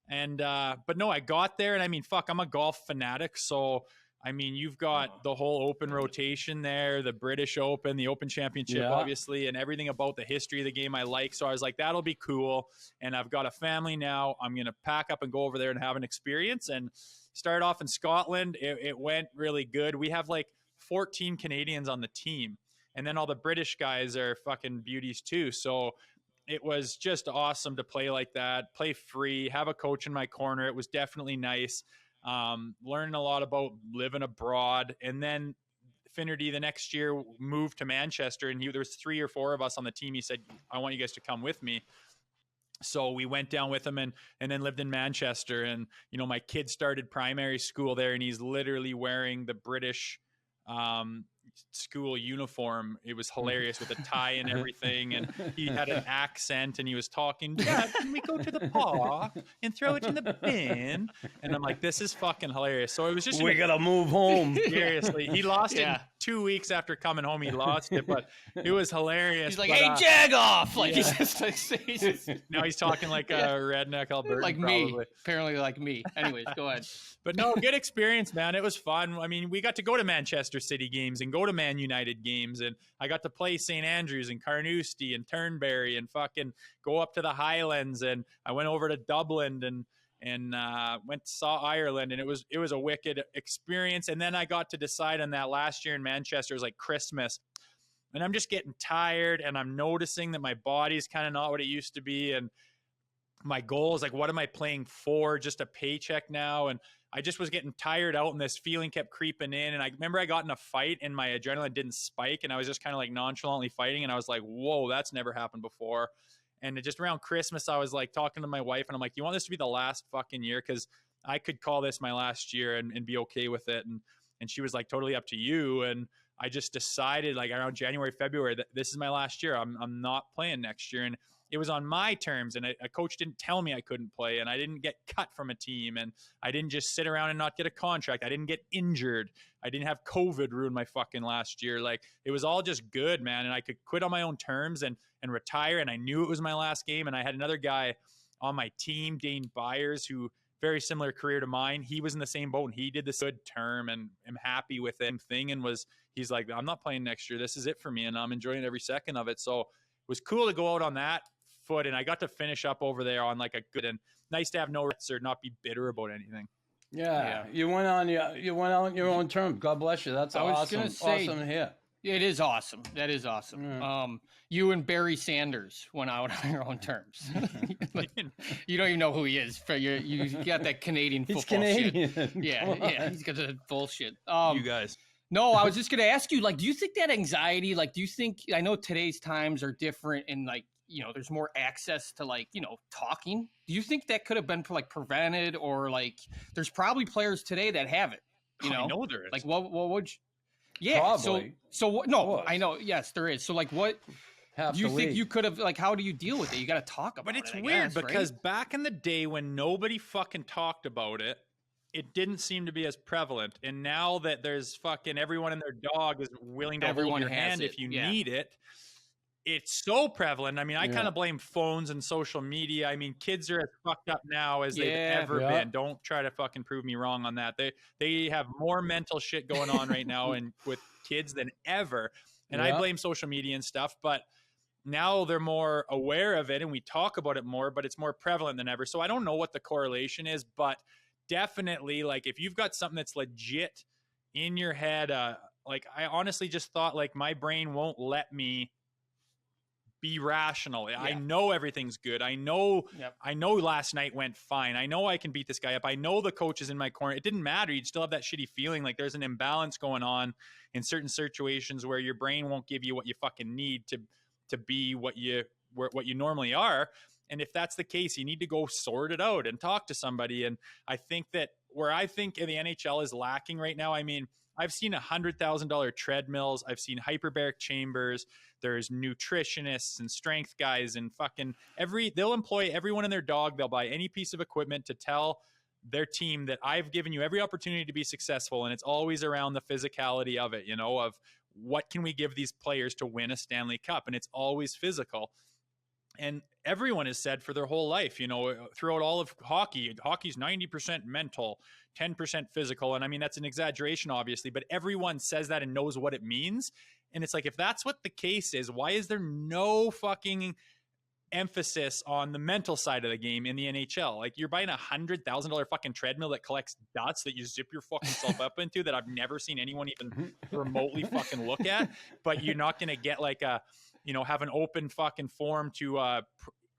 And, but no, I got there, and I mean, fuck, I'm a golf fanatic, so I mean, you've got the whole open rotation there, the British Open, the Open Championship, obviously, and everything about the history of the game I like. So I was like, that'll be cool. And I've got a family now. I'm going to pack up and go over there and have an experience. And started off in Scotland. It went really good. We have like 14 Canadians on the team. And then all the British guys are fucking beauties too. So it was just awesome to play like that, play free, have a coach in my corner. It was definitely nice. Learning a lot about living abroad. And then Finnerty the next year moved to Manchester, and there was 3 or 4 of us on the team. He said, I want you guys to come with me. So we went down with him and then lived in Manchester. And, you know, my kid started primary school there, and he's literally wearing the British, school uniform. It was hilarious with a tie and everything, and he had an accent, and he was talking, Dad, can we go to the park and throw it in the bin? And I'm like, this is fucking hilarious. So it was just, we gotta move home. Seriously, he lost it 2 weeks after coming home. He lost it, but it was hilarious. He's like, hey, jag off. Like, he's just like, now he's talking like a redneck Albertan, like probably. Me, apparently like me. Anyways, go ahead. But no, good experience, man. It was fun. I mean, we got to go to Manchester City games and go to Man United games, and I got to play St. Andrews and Carnoustie and Turnberry and fucking go up to the Highlands, and I went over to Dublin and saw Ireland, and it was a wicked experience. And then I got to decide on that last year in Manchester. It was like Christmas, and I'm just getting tired, and I'm noticing that my body's kind of not what it used to be, and my goal is like, what am I playing for? Just a paycheck now. And I just was getting tired out, and this feeling kept creeping in. And I remember I got in a fight and my adrenaline didn't spike, and I was just kind of like nonchalantly fighting. And I was like, whoa, that's never happened before. And just around Christmas, I was like talking to my wife, and I'm like, you want this to be the last fucking year? Cause I could call this my last year and be okay with it. And she was like, totally up to you. And I just decided like around January, February, that this is my last year. I'm not playing next year. And it was on my terms, and a coach didn't tell me I couldn't play, and I didn't get cut from a team, and I didn't just sit around and not get a contract. I didn't get injured. I didn't have COVID ruin my fucking last year. Like, it was all just good, man. And I could quit on my own terms and retire. And I knew it was my last game. And I had another guy on my team, Dane Byers, who very similar career to mine. He was in the same boat, and he did this good term, and I'm happy with it thing. And he's like, I'm not playing next year. This is it for me. And I'm enjoying every second of it. So it was cool to go out on that foot, and I got to finish up over there on like a good, and nice to have no regrets or not be bitter about anything. Yeah. You went on your own terms. God bless you. That's awesome. Awesome to hear. It is awesome. That is awesome. Yeah. You and Barry Sanders went out on your own terms. Like, you don't even know who he is. You got that Canadian football Canadian. shit. Yeah, he's got the bullshit. You guys. No, I was just going to ask you, like, do you think that anxiety, like, I know today's times are different, and like, you know, there's more access to like, you know, talking. Do you think that could have been like prevented, or like there's probably players today that have it, you know? I know there is. Like, what would you? Yeah. Probably. No, I know. Yes, there is. So like, what Half do you the think league. you could have, like, how do you deal with it? You got to talk about But it. it's I weird guess, because right? back in the day when nobody fucking talked about it, it didn't seem to be as prevalent. And now that there's fucking everyone and their dog is willing to Everyone hold your has hand it, if you yeah. need it, it's so prevalent. I mean, I Yeah. kind of blame phones and social media. I mean, kids are as fucked up now as they've Yeah. ever Yeah. been. Don't try to fucking prove me wrong on that. They have more mental shit going on right now and with kids than ever. And I Yeah. blame social media and stuff, but now they're more aware of it and we talk about it more, but it's more prevalent than ever. So I don't know what the correlation is, but definitely, like, if you've got something that's legit in your head, like, I honestly just thought, like, my brain won't let me be rational. I know everything's good. I know last night went fine. I know I can beat this guy up. I know the coach is in my corner. It didn't matter. You'd still have that shitty feeling like there's an imbalance going on in certain situations where your brain won't give you what you fucking need to be what you normally are. And if that's the case, you need to go sort it out and talk to somebody. And I think that where I think the NHL is lacking right now, I mean, I've seen $100,000 treadmills. I've seen hyperbaric chambers. There's nutritionists and strength guys and fucking they'll employ everyone and their dog. They'll buy any piece of equipment to tell their team that I've given you every opportunity to be successful. And it's always around the physicality of it, you know, of what can we give these players to win a Stanley Cup? And it's always physical. And everyone has said for their whole life, you know, throughout all of hockey's 90% mental, 10% physical. And I mean, that's an exaggeration, obviously, but everyone says that and knows what it means. And it's like, if that's what the case is, why is there no fucking emphasis on the mental side of the game in the NHL? Like, you're buying $100,000 fucking treadmill that collects dots that you zip your fucking self up into that I've never seen anyone even remotely fucking look at. But you're not going to get like have an open fucking forum to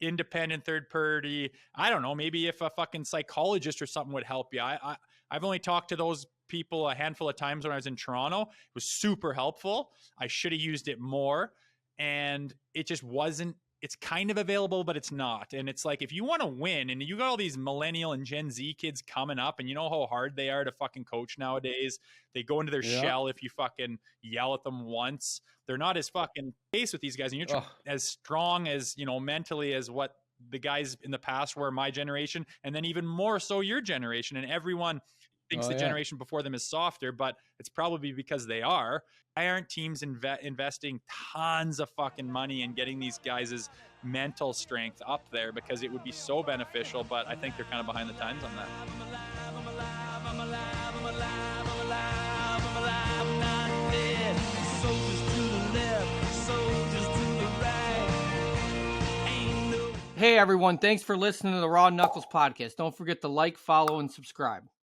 independent third party. I don't know. Maybe if a fucking psychologist or something would help you. I've only talked to those people a handful of times when I was in Toronto. It was super helpful. I should have used it more. And it just wasn't. It's kind of available, but it's not. And it's like, if you want to win and you got all these millennial and Gen Z kids coming up and you know how hard they are to fucking coach nowadays. They go into their shell if you fucking yell at them once. They're not as fucking pace with these guys. And you're as strong as, mentally as what the guys in the past were, my generation. And then even more so your generation. And everyone thinks the generation before them is softer, but it's probably because they are. Why aren't teams investing tons of fucking money in getting these guys' mental strength up there? Because it would be so beneficial, but I think they're kind of behind the times on that. Hey everyone, thanks for listening to the Raw Knuckles podcast. Don't forget to like, follow, and subscribe.